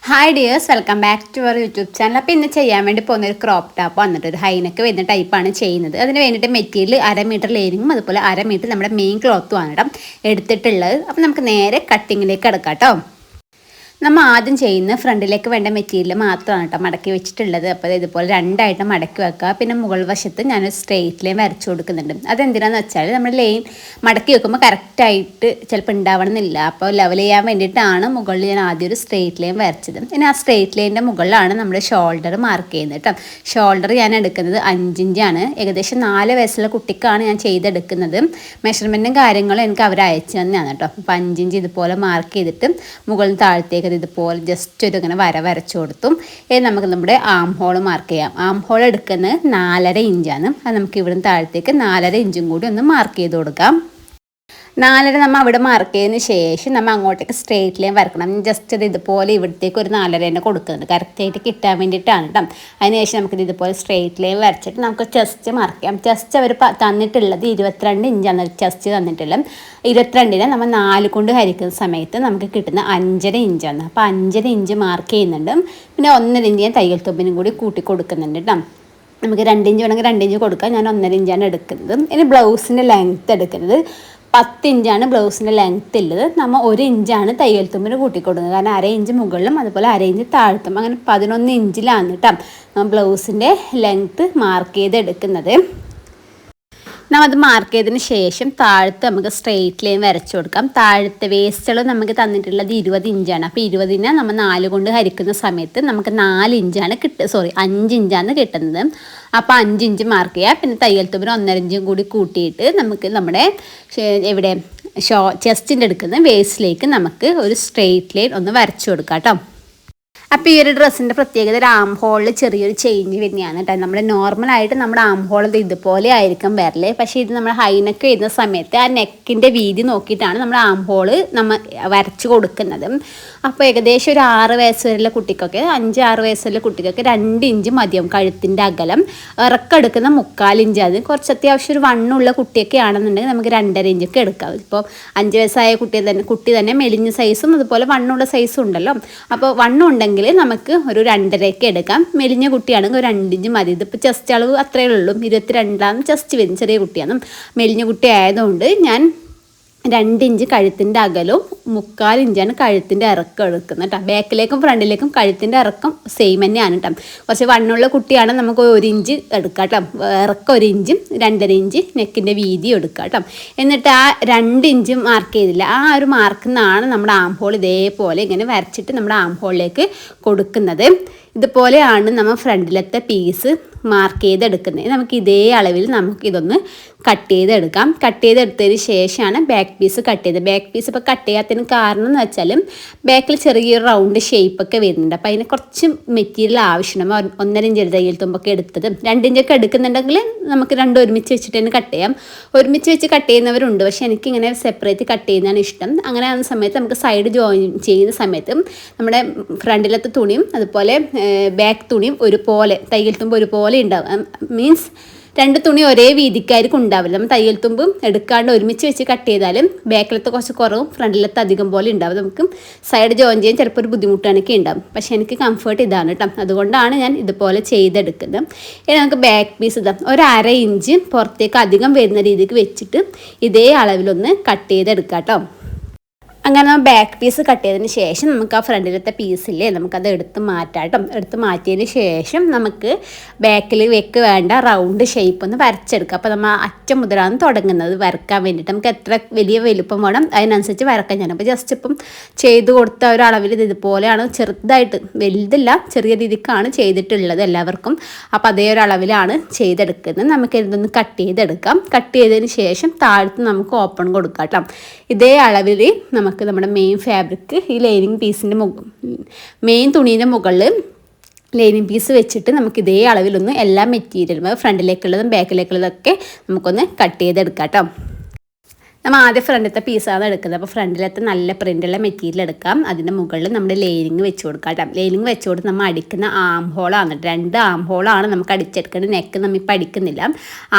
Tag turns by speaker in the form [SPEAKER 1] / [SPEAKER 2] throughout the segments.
[SPEAKER 1] Hi dears, welcome back to our YouTube channel. അപ്പോൾ ഇന്ന് ചെയ്യാൻ വേണ്ടി പോകുന്ന ഒരു ക്രോപ്പ് ടോപ്പ് വന്നിട്ട് ഒരു ഹൈനൊക്കെ വരുന്ന ടൈപ്പാണ് ചെയ്യുന്നത്. അതിന് വേണ്ടിയിട്ട് മെറ്റീരിയൽ 1/2 മീറ്റർ ലെയറിങ്ങും അതുപോലെ 1/2 മീറ്റർ നമ്മുടെ മെയിൻ ക്ലോത്തുമാണ് കേട്ടോ എടുത്തിട്ടുള്ളത്. അപ്പോൾ നമുക്ക് നേരെ കട്ടിങ്ങിലേക്ക് കിടക്കാം കേട്ടോ. നമ്മൾ ആദ്യം ചെയ്യുന്ന ഫ്രണ്ടിലേക്ക് വേണ്ട മെറ്റീരിയൽ മാത്രമാണ് കേട്ടോ മടക്കി വെച്ചിട്ടുള്ളത്. അപ്പോൾ ഇതുപോലെ രണ്ടായിട്ട് മടക്കി വെക്കുക. പിന്നെ മുകൾ വശത്ത് ഞാനൊരു സ്ട്രെയിറ്റ് ലൈൻ വരച്ചു കൊടുക്കുന്നുണ്ട്. അതെന്തിനാണെന്ന് വെച്ചാൽ നമ്മൾ ലൈൻ മടക്കി വെക്കുമ്പോൾ കറക്റ്റായിട്ട് ചിലപ്പോൾ ഉണ്ടാവണമെന്നില്ല. അപ്പോൾ ലെവൽ ചെയ്യാൻ വേണ്ടിയിട്ടാണ് മുകളിൽ ഞാൻ ആദ്യം ഒരു സ്ട്രെയിറ്റ് ലൈൻ വരച്ചത്. പിന്നെ ആ സ്ട്രെയിറ്റ് ലൈനിൻ്റെ മുകളിലാണ് നമ്മുടെ ഷോൾഡർ മാർക്ക് ചെയ്യുന്നത് കേട്ടോ. ഷോൾഡർ ഞാൻ എടുക്കുന്നത് 5 ഇഞ്ചാണ്. ഏകദേശം 4 വയസ്സുള്ള കുട്ടിക്കാണ് ഞാൻ ചെയ്തെടുക്കുന്നത്. മെഷർമെൻറ്റും കാര്യങ്ങളും എനിക്ക് അവർ അയച്ചു തന്നെയാണ് കേട്ടോ. അപ്പോൾ 5 ഇഞ്ച് ഇതുപോലെ മാർക്ക് ചെയ്തിട്ട് മുകളിൽ താഴത്തേക്ക് ഇതുപോലെ ജസ്റ്റ് ഒരു ഇങ്ങനെ വരച്ചു കൊടുത്തും. നമുക്ക് നമ്മുടെ ആം ഹോൾ മാർക്ക് ചെയ്യാം. ആം ഹോൾ എടുക്കുന്നത് 4.5 ഇഞ്ചാണ്. അത് നമുക്ക് ഇവിടുന്ന് താഴത്തേക്ക് 4.5 ഇഞ്ചും കൂടി ഒന്ന് മാർക്ക് ചെയ്ത് കൊടുക്കാം. 4.5 നമ്മൾ അവിടെ മാർക്ക് ചെയ്തതിന് ശേഷം നമ്മൾ അങ്ങോട്ടേക്ക് സ്ട്രെയിറ്റ് ലൈൻ വരക്കണം. ജസ്റ്റ് ഇതുപോലെ ഇവിടത്തേക്ക് ഒരു 4.5 തന്നെ കൊടുക്കുന്നുണ്ട്, കറക്റ്റായിട്ട് കിട്ടാൻ വേണ്ടിയിട്ടാണ് കേട്ടോ. അതിനുശേഷം നമുക്കിത് ഇതുപോലെ സ്ട്രെയിറ്റ് ലൈൻ വരച്ചിട്ട് നമുക്ക് ചെസ്റ്റ് മാർക്ക് ചെയ്യാം. ചെസ്റ്റ് അവർ തന്നിട്ടുള്ളത് 22 ഇഞ്ചാണ് ചെസ്റ്റ് തന്നിട്ടുള്ളത്. 22-നെ നമ്മൾ 4 കൊണ്ട് ഹരിക്കുന്ന സമയത്ത് നമുക്ക് കിട്ടുന്ന 5.5 ഇഞ്ചാണ്. അപ്പോൾ 5.5 ഇഞ്ച് മാർക്ക് ചെയ്യുന്നുണ്ട്. പിന്നെ 1.5 ഇഞ്ച് ഞാൻ തയ്യൽ തുമ്പിനും കൂടി കൂട്ടി കൊടുക്കുന്നുണ്ട് കേട്ടോ. നമുക്ക് 2 ഇഞ്ച് വേണമെങ്കിൽ 2 ഇഞ്ച് കൊടുക്കാം. ഞാൻ 1.5 ഇഞ്ചാണ് എടുക്കുന്നത്. ഇനി ബ്ലൗസിൻ്റെ ലെങ്ത്ത് എടുക്കുന്നത് 10 ഇഞ്ചാണ് ബ്ലൗസിൻ്റെ ലെങ്ത്ത് ഉള്ളത്. നമ്മൾ 1 ഇഞ്ചാണ് തയ്യൽ തുമ്പിന് കൂട്ടിക്കൊടുക്കുന്നത്. കാരണം 1/2 ഇഞ്ച് മുകളിലും അതുപോലെ 1/2 ഇഞ്ച് താഴ്ത്തും. അങ്ങനെ 11 ഇഞ്ചിലാണ് കേട്ടോ നമ്മൾ ബ്ലൗസിൻ്റെ ലെങ്ത്ത് മാർക്ക് ചെയ്തെടുക്കുന്നത്. അത് മാർക്ക് ചെയ്തതിന് ശേഷം താഴത്ത് നമുക്ക് സ്ട്രെയിറ്റ് ലൈൻ വരച്ചു കൊടുക്കാം. താഴത്തെ വേസ്റ്റുകൾ നമുക്ക് തന്നിട്ടുള്ളത് 20 ഇഞ്ചാണ്. അപ്പോൾ 20-നെ നമ്മൾ 4 കൊണ്ട് ഹരിക്കുന്ന സമയത്ത് നമുക്ക് 4 ഇഞ്ചാണ് 5 ഇഞ്ചാണ് കിട്ടുന്നത്. അപ്പോൾ 5 ഇഞ്ച് മാർക്ക് ചെയ്യാം. പിന്നെ തയ്യൽ തുമ്പിന് 1.5 ഇഞ്ചും കൂടി കൂട്ടിയിട്ട് നമുക്ക് നമ്മുടെ എവിടെ ചെസ്റ്റിൻ്റെ എടുക്കുന്ന വേസ്റ്റിലേക്ക് നമുക്ക് ഒരു സ്ട്രെയിറ്റ് ലൈൻ ഒന്ന് വരച്ചു കൊടുക്കാം കേട്ടോ. അപ്പോൾ ഈ ഒരു ഡ്രസ്സിൻ്റെ പ്രത്യേകത ഒരു ആം ഹോളിൽ ചെറിയൊരു ചേഞ്ച് തന്നെയാണ് കേട്ടോ. നമ്മൾ നോർമലായിട്ട് നമ്മുടെ ആം ഹോൾ ഇതുപോലെ ആയിരിക്കും വരല്. പക്ഷേ ഇത് നമ്മൾ ഹൈനെക്ക് വരുന്ന സമയത്ത് ആ നെക്കിൻ്റെ വീതി നോക്കിയിട്ടാണ് നമ്മൾ ആം ഹോള് നമ്മൾ വരച്ച് കൊടുക്കുന്നത്. അപ്പോൾ ഏകദേശം ഒരു 6 വയസ്സ് വരെയുള്ള കുട്ടിക്കൊക്കെ 5-6 വയസ്സുള്ള കുട്ടിക്കൊക്കെ 2 ഇഞ്ച് മതിയാവും കഴുത്തിൻ്റെ അകലം. ഇറക്കെടുക്കുന്ന 3/4 ഇഞ്ച്. അത് കുറച്ച് അത്യാവശ്യം ഒരു വണ്ണുള്ള കുട്ടിയൊക്കെ ആണെന്നുണ്ടെങ്കിൽ നമുക്ക് 2.5 ഇഞ്ചൊക്കെ എടുക്കാം. ഇപ്പോൾ 5 വയസ്സായ കുട്ടി തന്നെ മെലിഞ്ഞ സൈസും അതുപോലെ വണ്ണുള്ള സൈസും ഉണ്ടല്ലോ. അപ്പോൾ വണ്ണുണ്ടെങ്കിൽ നമുക്ക് ഒരു 2.5 എടുക്കാം. മെലിഞ്ഞ കുട്ടിയാണെങ്കിൽ ഒരു 2 ഇഞ്ച് മതി. ഇതിപ്പോൾ ചെസ്റ്റ് അളവ് അത്രയേ ഉള്ളൂ. 22 ചെസ്റ്റ് വരും. ചെറിയ കുട്ടിയാണ്. മെലിഞ്ഞ കുട്ടി ആയതുകൊണ്ട് ഞാൻ 2 ഇഞ്ച് കഴുത്തിൻ്റെ അകലവും 3/4 ഇഞ്ചാണ് കഴുത്തിൻ്റെ ഇറക്കം എടുക്കുന്നത് കേട്ടോ. ബാക്കിലേക്കും ഫ്രണ്ടിലേക്കും കഴുത്തിൻ്റെ ഇറക്കം സെയിം തന്നെയാണ് കേട്ടോ. കുറച്ച് വണ്ണുള്ള കുട്ടിയാണ് നമുക്ക് 1 ഇഞ്ച് എടുക്കാം കേട്ടോ. ഇറക്കം 1 ഇഞ്ചും 2.5 ഇഞ്ച് നെക്കിൻ്റെ വീതി എടുക്കാം കേട്ടോ. എന്നിട്ട് ആ 2 ഇഞ്ച് മാർക്ക് ചെയ്തില്ല, ആ ഒരു മാർക്കിൽ നിന്നാണ് നമ്മുടെ ആം ഹോൾ ഇതേപോലെ ഇങ്ങനെ വരച്ചിട്ട് നമ്മുടെ ആം ഹോളിലേക്ക് കൊടുക്കുന്നത്. ഇതുപോലെയാണ് നമ്മൾ ഫ്രണ്ടിലത്തെ പീസ് മാർക്ക് ചെയ്തെടുക്കുന്നത്. നമുക്ക് ഇതേ അളവിൽ നമുക്കിതൊന്ന് കട്ട് ചെയ്തെടുക്കാം. കട്ട് ചെയ്തെടുത്തതിന് ശേഷമാണ് ബാക്ക് പീസ് കട്ട് ചെയ്തത്. ബാക്ക് പീസ് ഇപ്പോൾ കട്ട് ചെയ്യാത്തതിന് കാരണം എന്ന് വെച്ചാൽ ബാക്കിൽ ചെറിയൊരു റൗണ്ട് ഷേപ്പൊക്കെ വരുന്നുണ്ട്. അപ്പോൾ അതിന് കുറച്ച് മെറ്റീരിയൽ ആവശ്യമാണ്. 1.5 ഇഞ്ച് തയ്യൽ തുമ്പൊക്കെ എടുത്തത് 2 ഇഞ്ചൊക്കെ എടുക്കുന്നുണ്ടെങ്കിൽ നമുക്ക് രണ്ടും ഒരുമിച്ച് വെച്ചിട്ട് തന്നെ കട്ട് ചെയ്യാം. ഒരുമിച്ച് വെച്ച് കട്ട് ചെയ്യുന്നവരുണ്ട്, പക്ഷേ എനിക്കിങ്ങനെ സെപ്പറേറ്റ് കട്ട് ചെയ്യുന്നതാണ് ഇഷ്ടം. അങ്ങനെ ആകുന്ന സമയത്ത് നമുക്ക് സൈഡ് ജോയിൻ ചെയ്യുന്ന സമയത്ത് നമ്മുടെ ഫ്രണ്ടിലത്തെ തുണിയും അതുപോലെ ബാക്ക് തുണിയും ഒരുപോലെ തയ്യൽ തുമ്പ് ഒരുപോലെ ഉണ്ടാവും. മീൻസ് 2 തുണി ഒരേ വീതിക്കായിരിക്കും ഉണ്ടാവില്ല. നമ്മൾ തയ്യൽ തുമ്പും എടുക്കാണ്ട് ഒരുമിച്ച് വെച്ച് കട്ട് ചെയ്താലും ബാക്കിലത്തെ കുറച്ച് കുറവും ഫ്രണ്ടിലത്തെ അധികം പോലെ ഉണ്ടാവും. നമുക്ക് സൈഡ് ജോയിൻ ചെയ്യാൻ ചിലപ്പോൾ ഒരു ബുദ്ധിമുട്ടാണൊക്കെ ഉണ്ടാവും. പക്ഷേ എനിക്ക് കംഫർട്ട് ഇതാണ് കേട്ടോ. അതുകൊണ്ടാണ് ഞാൻ ഇതുപോലെ ചെയ്തെടുക്കുന്നത്. ഇനി നമുക്ക് ബാക്ക് പീസ് ഒരു 1/2 ഇഞ്ച് പുറത്തേക്ക് അധികം വരുന്ന രീതിക്ക് വെച്ചിട്ട് ഇതേ അളവിലൊന്ന് കട്ട് ചെയ്തെടുക്കാം കേട്ടോ. അങ്ങനെ നമ്മൾ ബാക്ക് പീസ് കട്ട് ചെയ്തതിന് ശേഷം നമുക്ക് ആ ഫ്രണ്ടിലത്തെ പീസില്ലേ നമുക്കത് എടുത്ത് മാറ്റാം കേട്ടോ. എടുത്ത് മാറ്റിയതിന് ശേഷം നമുക്ക് ബാക്കിൽ വേണ്ട റൗണ്ട് ഷേപ്പ് ഒന്ന് വരച്ചെടുക്കാം. അപ്പോൾ നമ്മൾ അറ്റം മുതലാണ് തുടങ്ങുന്നത് വരക്കാൻ വേണ്ടിയിട്ട്. നമുക്ക് എത്ര വലിയ വലുപ്പം വേണം അതിനനുസരിച്ച് വരക്കാൻ. ഞാൻ അപ്പോൾ ജസ്റ്റ് ഇപ്പം ചെയ്ത് കൊടുത്ത ഒരളവിൽ ഇതുപോലെയാണ്, ചെറുതായിട്ട് വലുതില്ല, ചെറിയ രീതിക്കാണ് ചെയ്തിട്ടുള്ളത് എല്ലാവർക്കും. അപ്പോൾ അതേ ഒരു അളവിലാണ് ചെയ്തെടുക്കുന്നത്. നമുക്ക് ഇതൊന്ന് കട്ട് ചെയ്തെടുക്കാം. കട്ട് ചെയ്തതിന് ശേഷം താഴത്ത് നമുക്ക് ഓപ്പൺ കൊടുക്കാം കേട്ടോ. ഇതേ അളവിൽ നമുക്ക് നമ്മുടെ മെയിൻ ഫാബ്രിക് ഈ ലൈനിങ് പീസിൻ്റെ മെയിൻ തുണീൻ്റെ മുകളിൽ ലൈനിങ് പീസ് വെച്ചിട്ട് നമുക്ക് ഇതേ അളവിലൊന്ന് എല്ലാ മെറ്റീരിയലും ഫ്രണ്ടിലേക്കുള്ളതും ബാക്കിലേക്കുള്ളതൊക്കെ നമുക്കൊന്ന് കട്ട് ചെയ്തെടുക്കാം കേട്ടോ. നമ്മൾ ആദ്യം ഫ്രണ്ടിലത്തെ പീസാണ് എടുക്കുന്നത്. അപ്പോൾ ഫ്രണ്ടിലത്തെ നല്ല പ്രിൻ്റുള്ള മെറ്റീരിയൽ എടുക്കാം. അതിൻ്റെ മുകളിൽ നമ്മുടെ ലൈനിങ് വെച്ച് കൊടുക്കാം കേട്ടോ. ലൈനിങ് വെച്ച് കൊടുത്ത് നമ്മൾ അടിക്കുന്ന ആം ഹോളാണ്, 2 ആം ഹോളാണ് നമുക്ക് അടിച്ചെടുക്കേണ്ടത്. നെക്ക് നമ്മൾ ഇപ്പം അടിക്കുന്നില്ല.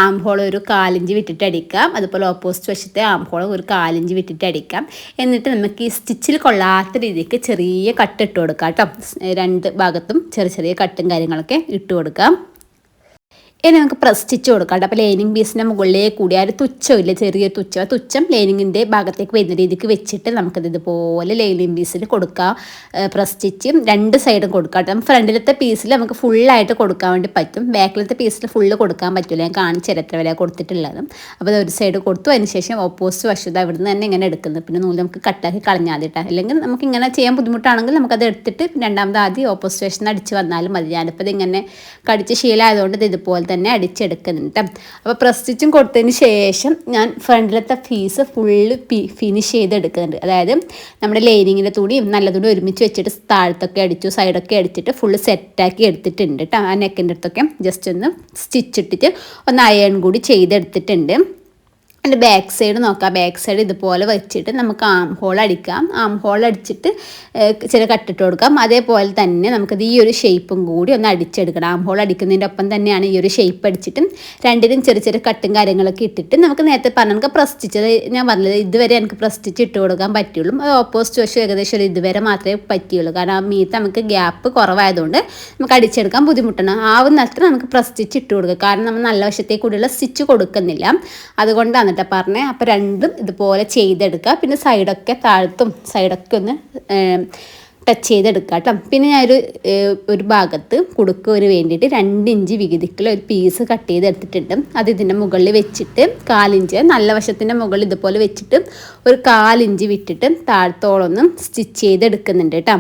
[SPEAKER 1] ആം ഹോൾ ഒരു 4 ഇഞ്ച് വിട്ടിട്ട് അടിക്കാം. അതുപോലെ ഓപ്പോസിറ്റ് വശത്തെ ആം ഹോൾ ഒരു 4 ഇഞ്ച് വിട്ടിട്ട് അടിക്കാം. എന്നിട്ട് നമുക്ക് ഈ സ്റ്റിച്ചിൽ കൊള്ളാത്ത രീതിക്ക് ചെറിയ കട്ട് ഇട്ട് കൊടുക്കാം കേട്ടോ. 2 ഭാഗത്തും ചെറിയ കട്ടും കാര്യങ്ങളൊക്കെ ഇട്ട് കൊടുക്കാം. ഇനി നമുക്ക് പ്രസ് സ്റ്റിച്ച് കൊടുക്കാം. അപ്പോൾ ലൈനിങ് പീസിൻ്റെ മുകളിലേക്ക് കൂടി ആ ഒരു തുച്ഛമില്ല, ചെറിയൊരു തുച്ഛം ലൈനിങ്ങിൻ്റെ ഭാഗത്തേക്ക് വരുന്ന രീതിക്ക് വെച്ചിട്ട് നമുക്കത് ഇതുപോലെ ലൈനിങ് പീസിൽ കൊടുക്കാം. പ്രസ് സ്റ്റിച്ച് 2 സൈഡും കൊടുക്കാം കേട്ടോ. ഫ്രണ്ടിലത്തെ പീസിൽ നമുക്ക് ഫുള്ളായിട്ട് കൊടുക്കാൻ വേണ്ടി പറ്റും, ബാക്കിലത്തെ പീസിൽ ഫുള്ള് കൊടുക്കാൻ പറ്റില്ല. ഞാൻ കാണിച്ചു എത്ര വില കൊടുത്തിട്ടുള്ളത്. അപ്പോൾ അത് ഒരു സൈഡ് കൊടുത്തു, അതിന് ശേഷം ഓപ്പോസിറ്റ് വശത്ത് അവിടെ നിന്ന് തന്നെ ഇങ്ങനെ എടുക്കുന്നത്. പിന്നെ നൂല് നമുക്ക് കട്ടാക്കി കളഞ്ഞാൽ മതി കേട്ടോ. അല്ലെങ്കിൽ നമുക്ക് ഇങ്ങനെ ചെയ്യാൻ ബുദ്ധിമുട്ടാണെങ്കിൽ നമുക്കത് എടുത്തിട്ട് രണ്ടാമത് ആദ്യം ഓപ്പോസിറ്റ് വശത്ത് നിന്ന് അടിച്ച് വന്നാലും മതി. ഞാനിപ്പോൾ ഇതിങ്ങനെ കടിച്ച് ശീലമായതുകൊണ്ട് ഇത് ഇതുപോലെ തന്നെ അടിച്ചെടുക്കുന്നുണ്ട്. അപ്പോൾ പ്രസ് സ്റ്റിച്ചും കൊടുത്തതിന് ശേഷം ഞാൻ ഫ്രണ്ടിലത്തെ പീസ് ഫുള്ള് ഫിനിഷ് ചെയ്തെടുക്കുന്നുണ്ട്. അതായത് നമ്മുടെ ലൈനിങ്ങിൻ്റെ തുണിയും നല്ല തുണി ഒരുമിച്ച് വെച്ചിട്ട് താഴത്തൊക്കെ അടിച്ചു, സൈഡൊക്കെ അടിച്ചിട്ട് ഫുള്ള് സെറ്റാക്കി എടുത്തിട്ടുണ്ട് കേട്ടോ. ആ നെക്കിൻ്റെ അടുത്തൊക്കെ ജസ്റ്റ് ഒന്ന് സ്റ്റിച്ചിട്ടിട്ട് ഒന്ന് അയൺ കൂടി ചെയ്തെടുത്തിട്ടുണ്ട്. അതിൻ്റെ ബാക്ക് സൈഡ് നോക്കാം. ബാക്ക് സൈഡ് ഇതുപോലെ വെച്ചിട്ട് നമുക്ക് ആം ഹോൾ അടിക്കാം. ആം ഹോൾ അടിച്ചിട്ട് ചെറിയ കട്ടിട്ട് കൊടുക്കാം. അതേപോലെ തന്നെ നമുക്കത് ഈ ഒരു ഷേപ്പും കൂടി ഒന്ന് അടിച്ചെടുക്കണം. ആം ഹോൾ അടിക്കുന്നതിൻ്റെ ഒപ്പം തന്നെയാണ് ഈ ഒരു ഷേപ്പ് അടിച്ചിട്ട് രണ്ടിനും ചെറിയ കട്ടും കാര്യങ്ങളൊക്കെ ഇട്ടിട്ട് നമുക്ക് നേരത്തെ പറഞ്ഞ പ്രസ് സ്റ്റിച്ച്, ഞാൻ പറഞ്ഞത് ഇതുവരെ എനിക്ക് പ്രസ് സ്റ്റിച്ച് ഇട്ട് കൊടുക്കാൻ പറ്റുള്ളൂ. അത് ഓപ്പോസിറ്റ് വശം ഏകദേശം ഇതുവരെ മാത്രമേ പറ്റുള്ളൂ. കാരണം ആ മീത്ത് നമുക്ക് ഗ്യാപ്പ് കുറവായതുകൊണ്ട് നമുക്ക് അടിച്ചെടുക്കാൻ ബുദ്ധിമുട്ടാണ്. ആവുന്നത്ര നമുക്ക് പ്രസ് സ്റ്റിച്ച് ഇട്ട് കൊടുക്കുക. കാരണം നമ്മൾ നല്ല വശത്തേക്ക് കൂടിയുള്ള സ്റ്റിച്ച് കൊടുക്കുന്നില്ല, അതുകൊണ്ടാണ് പറഞ്ഞേ. അപ്പോൾ രണ്ടും ഇതുപോലെ ചെയ്തെടുക്കുക. പിന്നെ സൈഡൊക്കെ താഴത്തും സൈഡൊക്കെ ഒന്ന് ടച്ച് ചെയ്തെടുക്കുക കേട്ടോ. പിന്നെ ഞാനൊരു ഒരു ഭാഗത്ത് കുടുക്ക് വേണ്ടിയിട്ട് 2 ഇഞ്ച് വീതിക്കുള്ള ഒരു പീസ് കട്ട് ചെയ്തെടുത്തിട്ടുണ്ട്. അത് ഇതിൻ്റെ മുകളിൽ വെച്ചിട്ട് 4 ഇഞ്ച് നല്ല വശത്തിൻ്റെ മുകളിൽ ഇതുപോലെ വെച്ചിട്ട് ഒരു 4 ഇഞ്ച് വിട്ടിട്ട് താഴത്തോളൊന്നും സ്റ്റിച്ച് ചെയ്തെടുക്കുന്നുണ്ട് കേട്ടോ.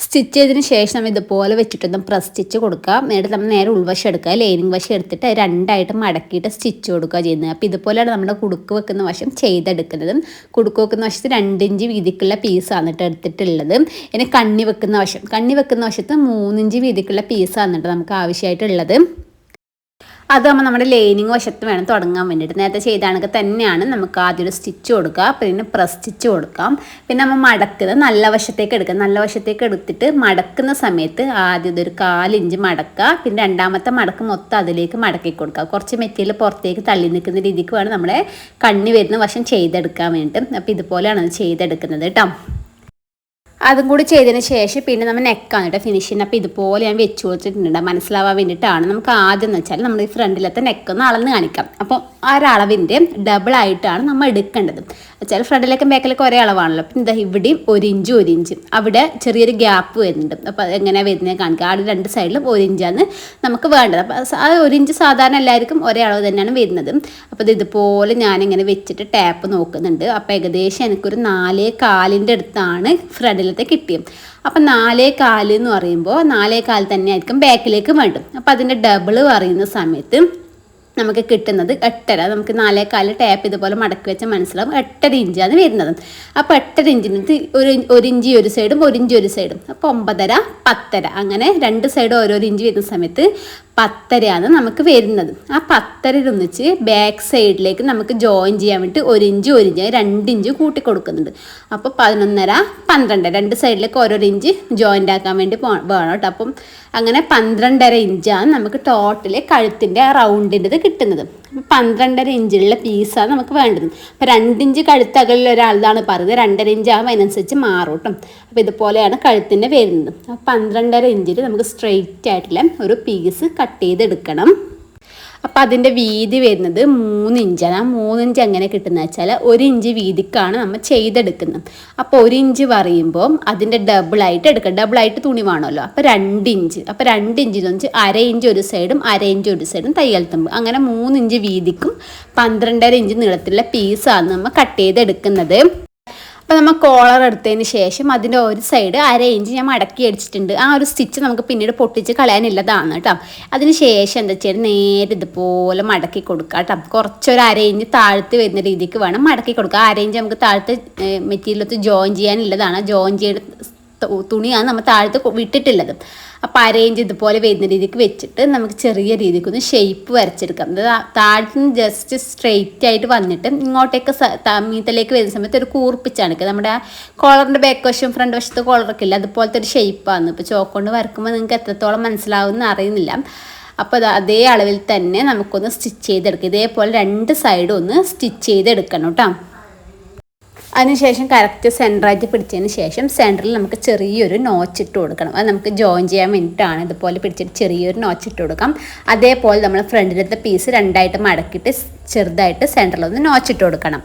[SPEAKER 1] സ്റ്റിച്ച് ചെയ്തതിന് ശേഷം നമ്മൾ ഇതുപോലെ വെച്ചിട്ടൊന്ന് പ്രസ് സ്റ്റിച്ച് കൊടുക്കുക. എന്നിട്ട് നമ്മൾ നേരെ ഉൾവശം എടുക്കുക, ലൈനിങ് വശം എടുത്തിട്ട് 2ആയിട്ട് മടക്കിയിട്ട് സ്റ്റിച്ച് കൊടുക്കുക ചെയ്യുന്നത്. അപ്പോൾ ഇതുപോലെയാണ് നമ്മുടെ കുടുക്ക് വെക്കുന്ന വശം ചെയ്തെടുക്കുന്നത്. കുടുക്ക് വെക്കുന്ന വശത്ത് 2 ഇഞ്ച് വീതിക്കുള്ള പീസാണ് കേട്ടോ എടുത്തിട്ടുള്ളത്. ഇനി കണ്ണി വെക്കുന്ന വശത്ത് 3 ഇഞ്ച് വീതിക്കുള്ള പീസാണ് കേട്ടോ നമുക്ക് ആവശ്യമായിട്ടുള്ളത്. അതാകുമ്പോൾ നമ്മുടെ ലൈനിങ് വശത്ത് വേണം തുടങ്ങാൻ വേണ്ടിയിട്ട്. നേരത്തെ ചെയ്താണെങ്കിൽ തന്നെയാണ് നമുക്ക് ആദ്യം ഒരു സ്റ്റിച്ച് കൊടുക്കുക, പിന്നെ പ്രസ് സ്റ്റിച്ച് കൊടുക്കാം. പിന്നെ നമ്മൾ മടക്കുന്നത് നല്ല വശത്തേക്ക് എടുക്കുക. നല്ല വശത്തേക്ക് എടുത്തിട്ട് മടക്കുന്ന സമയത്ത് ആദ്യം ഇതൊരു 4 ഇഞ്ച് മടക്കുക. പിന്നെ രണ്ടാമത്തെ മടക്ക് മൊത്തം അതിലേക്ക് മടക്കി കൊടുക്കുക. കുറച്ച് മെറ്റീരിയൽ പുറത്തേക്ക് തള്ളി നിൽക്കുന്ന രീതിക്ക് വേണം നമ്മുടെ കണ്ണി വരുന്ന വശം ചെയ്തെടുക്കാൻ വേണ്ടിയിട്ട്. അപ്പോൾ ഇതുപോലെയാണ് അത് ചെയ്തെടുക്കുന്നത് കേട്ടോ. അതും കൂടി ചെയ്തതിന് ശേഷം പിന്നെ നമ്മൾ നെക്കാണ് കേട്ടോ ഫിനിഷിങ്. അപ്പോൾ ഇതുപോലെ ഞാൻ വെച്ച് കൊടുത്തിട്ടുണ്ട് മനസ്സിലാവാൻ വേണ്ടിയിട്ടാണ്. നമുക്ക് ആദ്യം എന്ന് വെച്ചാൽ നമ്മൾ ഈ ഫ്രണ്ടിലത്തെ നെക്കൊന്ന് അളന്ന് കാണിക്കാം. അപ്പോൾ ആ ഒരളവിൻ്റെ ഡബിളായിട്ടാണ് നമ്മൾ എടുക്കേണ്ടത്. വെച്ചാൽ ഫ്രണ്ടിലേക്കും ബാക്കിലേക്കും ഒരേ അളവാണല്ലോ. അപ്പം എന്താ ഇവിടെയും 1 ഇഞ്ച് അവിടെ ചെറിയൊരു ഗ്യാപ്പ് വരുന്നുണ്ട്. അപ്പോൾ എങ്ങനെയാണ് വരുന്നത് കാണിക്കുക. ആ 2 സൈഡിലും 1 ഇഞ്ചാണ് നമുക്ക് വേണ്ടത്. അപ്പോൾ ആ 1 ഇഞ്ച് സാധാരണ എല്ലാവർക്കും ഒരേ അളവ് തന്നെയാണ് വരുന്നത്. അപ്പോൾ ഇത് ഇതുപോലെ ഞാനിങ്ങനെ വെച്ചിട്ട് ടാപ്പ് നോക്കുന്നുണ്ട്. അപ്പോൾ ഏകദേശം എനിക്കൊരു 4.25 അടുത്താണ് ഫ്രണ്ടിലത്തെ കിട്ടിയത്. അപ്പം 4.25 എന്ന് പറയുമ്പോൾ 4.25 തന്നെ ആയിരിക്കും ബാക്കിലേക്ക് വേണ്ടും. അപ്പോൾ അതിൻ്റെ ഡബിള് പറയുന്ന സമയത്ത് നമുക്ക് കിട്ടുന്നത് 8.5. നമുക്ക് 4.25 ടാപ്പ് ഇതുപോലെ മടക്കി വെച്ചാൽ മനസ്സിലാവും 8.5 ഇഞ്ചാണ് വരുന്നത്. അപ്പോൾ 8.5 ഇഞ്ചിനകത്ത് 1 ഇഞ്ച് ഒരു സൈഡും 1 ഇഞ്ച് ഒരു സൈഡും, അപ്പോൾ 9.5 10.5 അങ്ങനെ 2 സൈഡും ഓരോ ഇഞ്ച് വരുന്ന സമയത്ത് 10.5 നമുക്ക് വരുന്നത്. ആ 10.5 ഒന്നിച്ച് ബാക്ക് സൈഡിലേക്ക് നമുക്ക് ജോയിൻ ചെയ്യാൻ വേണ്ടി 1 ഇഞ്ച് 2 ഇഞ്ച് കൂട്ടി കൊടുക്കുന്നുണ്ട്. അപ്പോൾ 11.5 12 2 സൈഡിലേക്ക് ഓരോ ഇഞ്ച് ജോയിൻ്റ് ആക്കാൻ വേണ്ടി വേണം കേട്ടോ. അപ്പം അങ്ങനെ 12.5 ഇഞ്ചാണ് നമുക്ക് ടോട്ടല് കഴുത്തിൻ്റെ റൗണ്ടിൻ്റെത് കിട്ടുന്നത്. അപ്പോൾ 12.5 ഇഞ്ചുള്ള പീസാണ് നമുക്ക് വേണ്ടത്. അപ്പോൾ 2 ഇഞ്ച് കഴുത്തകളിൽ ഒരാളാണ് പറയുന്നത്, 2.5 ഇഞ്ച് ആകുമ്പോൾ അതിനനുസരിച്ച് മാറും കേട്ടോ. അപ്പോൾ ഇതുപോലെയാണ് കഴുത്തിൻ്റെ വരുന്നത്. അപ്പോൾ 12.5 ഇഞ്ചിൽ നമുക്ക് സ്ട്രെയിറ്റ് ആയിട്ടുള്ള ഒരു പീസ് കട്ട് ചെയ്തെടുക്കണം. അപ്പോൾ അതിൻ്റെ വീതി വരുന്നത് 3 ഇഞ്ചാണ്. ആ 3 ഇഞ്ച് എങ്ങനെ കിട്ടുന്നത് വെച്ചാൽ 1 ഇഞ്ച് വീതിക്കാണ് നമ്മൾ ചെയ്തെടുക്കുന്നത്. അപ്പോൾ 1 ഇഞ്ച് പറയുമ്പോൾ അതിൻ്റെ ഡബിളായിട്ട് എടുക്കുക. ഡബിളായിട്ട് തുണി വേണമല്ലോ. അപ്പോൾ 2 ഇഞ്ച്. അപ്പോൾ 2 ഇഞ്ചിൽ വെച്ച് 1/2 ഇഞ്ച് ഒരു സൈഡും 1/2 ഇഞ്ച് ഒരു സൈഡും തയ്യൽ തുമ്പ്. അങ്ങനെ 3 ഇഞ്ച് വീതിക്കും 12.5 ഇഞ്ച് നീളത്തിലുള്ള പീസാണ് നമ്മൾ കട്ട് ചെയ്തെടുക്കുന്നത്. അപ്പോൾ നമ്മൾ കോളർ എടുത്തതിന് ശേഷം അതിൻ്റെ ഒരു സൈഡ് 1/2 ഇഞ്ച് ഞാൻ മടക്കി അടിച്ചിട്ടുണ്ട്. ആ ഒരു സ്റ്റിച്ച് നമുക്ക് പിന്നീട് പൊട്ടിച്ച് കളയാനുള്ളതാണ് കേട്ടോ. അതിന് ശേഷം എന്താ വെച്ചാൽ നേരെ ഇതുപോലെ മടക്കി കൊടുക്കുക കേട്ടോ. കുറച്ചൊരു 1/2 ഇഞ്ച് താഴ്ത്ത് വരുന്ന രീതിക്ക് വേണം മടക്കി കൊടുക്കുക. 1/2 ഇഞ്ച് നമുക്ക് താഴത്ത് മെറ്റീരിയലത്ത് ജോയിൻ ചെയ്യാനുള്ളതാണ്. ജോയിൻ ചെയ്ത് തുണിയാണ് നമ്മൾ താഴത്ത് വിട്ടിട്ടുള്ളത്. അപ്പോൾ അരേഞ്ച് ഇതുപോലെ വരുന്ന രീതിക്ക് വെച്ചിട്ട് നമുക്ക് ചെറിയ രീതിക്കൊന്ന് ഷേപ്പ് വരച്ചെടുക്കാം. താഴത്ത് നിന്ന് ജസ്റ്റ് സ്ട്രെയിറ്റ് ആയിട്ട് വന്നിട്ട് ഇങ്ങോട്ടേക്ക് മീത്തലേക്ക് വരുന്ന സമയത്ത് ഒരു കൂർപ്പിച്ചാണ് നമ്മുടെ ആ കോളറിൻ്റെ ബാക്ക് വശം ഫ്രണ്ട് വശത്ത് കോളറൊക്കെ ഇല്ല, അതുപോലത്തെ ഒരു ഷേപ്പാണ്. ഇപ്പോൾ ചോക്ക് കൊണ്ട് വരക്കുമ്പോൾ നിങ്ങൾക്ക് എത്രത്തോളം മനസ്സിലാവുമെന്ന് അറിയുന്നില്ല. അപ്പോൾ അതേ അളവിൽ തന്നെ നമുക്കൊന്ന് സ്റ്റിച്ച് ചെയ്തെടുക്കാം. ഇതേപോലെ 2 സൈഡും ഒന്ന് സ്റ്റിച്ച് ചെയ്തെടുക്കണം കേട്ടോ. അതിനുശേഷം കറക്റ്റ് സെൻറ്ററായിട്ട് പിടിച്ചതിന് ശേഷം സെൻറ്ററിൽ നമുക്ക് ചെറിയൊരു നോച്ചിട്ട് കൊടുക്കണം. അത് നമുക്ക് ജോയിൻ ചെയ്യാൻ വേണ്ടിയിട്ടാണ്. ഇതുപോലെ പിടിച്ചിട്ട് ചെറിയൊരു നോച്ചിട്ട് കൊടുക്കാം. അതേപോലെ നമ്മൾ ഫ്രണ്ടിലത്തെ പീസ് 2ആയിട്ട് മടക്കിയിട്ട് ചെറുതായിട്ട് സെൻറ്ററിലൊന്ന് നോച്ചിട്ട് കൊടുക്കണം.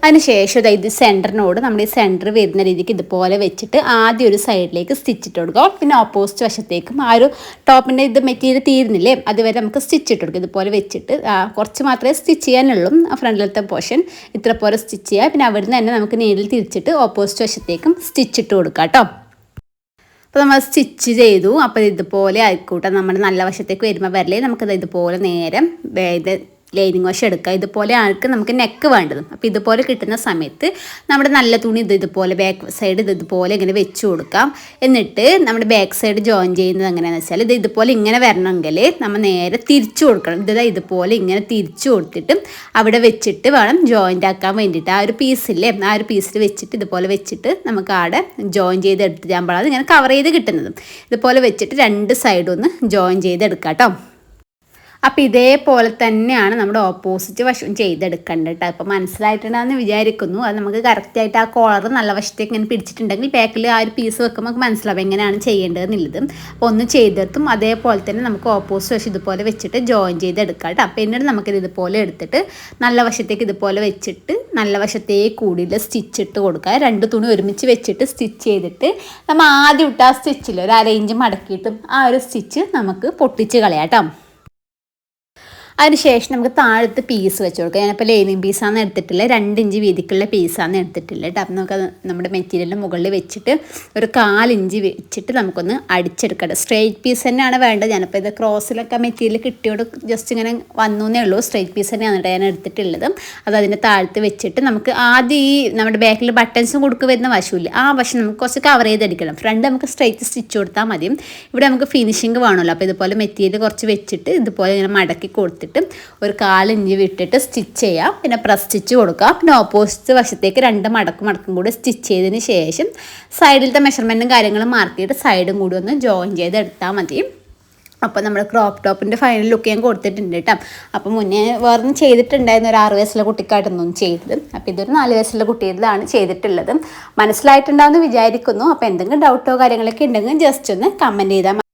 [SPEAKER 1] അതിനുശേഷം ഇത് സെൻറ്ററിനോട് നമ്മൾ ഈ സെൻറ്റർ വരുന്ന രീതിക്ക് ഇതുപോലെ വെച്ചിട്ട് ആദ്യം ഒരു സൈഡിലേക്ക് സ്റ്റിച്ചിട്ട് കൊടുക്കുക. പിന്നെ ഓപ്പോസിറ്റ് വശത്തേക്കും ആ ഒരു ടോപ്പിൻ്റെ ഇത് മെറ്റീരിയൽ തീരുന്നില്ലേ അതുവരെ നമുക്ക് സ്റ്റിച്ചിട്ട് കൊടുക്കുക. ഇതുപോലെ വെച്ചിട്ട് കുറച്ച് മാത്രമേ സ്റ്റിച്ച് ചെയ്യാനുള്ളൂ. ഫ്രണ്ടിലത്തെ പോർഷൻ ഇത്ര പോലെ സ്റ്റിച്ച് ചെയ്യുക. പിന്നെ അവിടുന്ന് തന്നെ നമുക്ക് നീഡിൽ തിരിച്ചിട്ട് ഓപ്പോസിറ്റ് വശത്തേക്കും സ്റ്റിച്ചിട്ട് കൊടുക്കാം കേട്ടോ. അപ്പോൾ നമ്മൾ സ്റ്റിച്ച് ചെയ്തു. അപ്പോൾ ഇതുപോലെ ആയിക്കോട്ടെ. നമ്മുടെ നല്ല വശത്തേക്ക് വരുമ്പോൾ വരലേ നമുക്കത് ഇതുപോലെ നേരെ ഇത് ലൈനിങ് വശം എടുക്കുക. ഇതുപോലെ ആൾക്ക് നമുക്ക് നെക്ക് വേണ്ടത്. അപ്പോൾ ഇതുപോലെ കിട്ടുന്ന സമയത്ത് നമ്മുടെ നല്ല തുണി ഇതുപോലെ ബാക്ക് സൈഡ് ഇതുപോലെ ഇങ്ങനെ വെച്ച് കൊടുക്കാം. എന്നിട്ട് നമ്മുടെ ബാക്ക് സൈഡ് ജോയിൻ ചെയ്യുന്നത് എങ്ങനെയാണെന്ന് വെച്ചാൽ ഇതുപോലെ ഇങ്ങനെ വരണമെങ്കിൽ നമ്മൾ നേരെ തിരിച്ചു കൊടുക്കണം. ഇതുപോലെ ഇങ്ങനെ തിരിച്ചു കൊടുത്തിട്ട് അവിടെ വെച്ചിട്ട് വേണം ജോയിൻ്റ് ആക്കാൻ വേണ്ടിയിട്ട്. ആ ഒരു പീസില്ലേ ആ ഒരു പീസിൽ വെച്ചിട്ട് ഇതുപോലെ വെച്ചിട്ട് നമുക്ക് അവിടെ ജോയിൻ ചെയ്ത് എടുത്തിട്ടാകുമ്പോഴാണ് ഇങ്ങനെ കവർ ചെയ്ത് കിട്ടുന്നത്. ഇതുപോലെ വെച്ചിട്ട് 2 സൈഡും ഒന്ന് ജോയിൻ ചെയ്തെടുക്കാം കേട്ടോ. അപ്പോൾ ഇതേപോലെ തന്നെയാണ് നമ്മുടെ ഓപ്പോസിറ്റ് വശം ചെയ്തെടുക്കേണ്ടത് കേട്ടോ. അപ്പോൾ മനസ്സിലായിട്ടുണ്ടെന്ന് വിചാരിക്കുന്നു. അത് നമുക്ക് കറക്റ്റായിട്ട് ആ കോളർ നല്ല വശത്തേക്ക് ഇങ്ങനെ പിടിച്ചിട്ടുണ്ടെങ്കിൽ ബാക്കിൽ ആ ഒരു പീസ് വെക്കുമ്പോൾ നമുക്ക് മനസ്സിലാവും എങ്ങനെയാണ് ചെയ്യേണ്ടതെന്നുള്ളത്. അപ്പോൾ ഒന്ന് ചെയ്തെടുത്തും അതേപോലെ തന്നെ നമുക്ക് ഓപ്പോസിറ്റ് വശം ഇതുപോലെ വെച്ചിട്ട് ജോയിൻ ചെയ്തെടുക്കാം കേട്ടോ. അപ്പോൾ എന്നിട്ട് നമുക്കിത് ഇതുപോലെ എടുത്തിട്ട് നല്ല വശത്തേക്ക് ഇതുപോലെ വെച്ചിട്ട് നല്ല വശത്തേക്ക് കൂടിയിൽ സ്റ്റിച്ച് ഇട്ട് കൊടുക്കുക. 2 തുണി ഒരുമിച്ച് വെച്ചിട്ട് സ്റ്റിച്ച് ചെയ്തിട്ട് നമ്മൾ ആദ്യം ഇട്ട ആ സ്റ്റിച്ചിൽ ഒരു അരയിഞ്ച് മടക്കിയിട്ടും ആ ഒരു സ്റ്റിച്ച് നമുക്ക് പൊട്ടിച്ച് കളയാം കേട്ടോ. അതിനുശേഷം നമുക്ക് താഴത്ത് പീസ് വെച്ച് കൊടുക്കാം. ഞാനിപ്പോൾ ലൈനിങ് പീസാണ് എടുത്തിട്ടില്ല, 2 ഇഞ്ച് വീതിക്കുള്ള പീസാണ് എടുത്തിട്ടില്ല കേട്ടോ. അപ്പം നമുക്ക് നമ്മുടെ മെറ്റീരിയലിൻ്റെ മുകളിൽ വെച്ചിട്ട് ഒരു 4 ഇഞ്ച് വെച്ചിട്ട് നമുക്കൊന്ന് അടിച്ചെടുക്കാം. സ്ട്രെയിറ്റ് പീസ് തന്നെയാണ് വേണ്ടത്. ഞാനിപ്പോൾ ഇത് ക്രോസിലൊക്കെ മെറ്റീരിയൽ കിട്ടിയോട് ജസ്റ്റ് ഇങ്ങനെ വന്നേ ഉള്ളൂ. സ്ട്രെയിറ്റ് പീസ് തന്നെയാണ് കേട്ടോ ഞാൻ എടുത്തിട്ടുള്ളത്. അത് അതിൻ്റെ താഴത്ത് വെച്ചിട്ട് നമുക്ക് ആദ്യം ഈ നമ്മുടെ ബാക്കിൽ ബട്ടൺസും കൊടുക്കുക വരുന്ന വശമില്ല ആ വശം നമുക്ക് കുറച്ച് കവർ ചെയ്തെടുക്കണം. ഫ്രണ്ട് നമുക്ക് സ്ട്രെയിറ്റ് സ്റ്റിച്ച് കൊടുത്താൽ മതി. ഇവിടെ നമുക്ക് ഫിനിഷിങ് വേണമല്ലോ. അപ്പോൾ ഇതുപോലെ മെറ്റീരിയൽ കുറച്ച് വെച്ചിട്ട് ഇതുപോലെ ഇങ്ങനെ മടക്കി കൊടുത്തിട്ട് ഒരു 4 ഇഞ്ച് വിട്ടിട്ട് സ്റ്റിച്ച് ചെയ്യാം. പിന്നെ പ്രസ് സ്റ്റിച്ച് കൊടുക്കാം. പിന്നെ ഓപ്പോസിറ്റ് വശത്തേക്ക് 2 മടക്കും കൂടി സ്റ്റിച്ച് ചെയ്തതിന് ശേഷം സൈഡിലത്തെ മെഷർമെൻറ്റും കാര്യങ്ങളും മാർക്ക് ചെയ്തിട്ട് സൈഡും കൂടി ഒന്ന് ജോയിൻ ചെയ്തെടുത്താൽ മതി. അപ്പോൾ നമ്മൾ ക്രോപ്പ് ടോപ്പിൻ്റെ ഫൈനൽ ലുക്ക് ഞാൻ കൊടുത്തിട്ടുണ്ട് കേട്ടോ. അപ്പോൾ മുന്നേ വേറെ ചെയ്തിട്ടുണ്ടായിരുന്നു ഒരു 6 വയസ്സുള്ള കുട്ടിക്കായിട്ടൊന്നും ചെയ്തത്. അപ്പോൾ ഇതൊരു 4 വയസ്സുള്ള കുട്ടിയിലാണ് ചെയ്തിട്ടുള്ളത്. മനസ്സിലായിട്ടുണ്ടാവുമെന്ന് വിചാരിക്കുന്നു. അപ്പോൾ എന്തെങ്കിലും ഡൗട്ടോ കാര്യങ്ങളൊക്കെ ഉണ്ടെങ്കിൽ ജസ്റ്റ് ഒന്ന് കമൻറ്റ് ചെയ്താൽ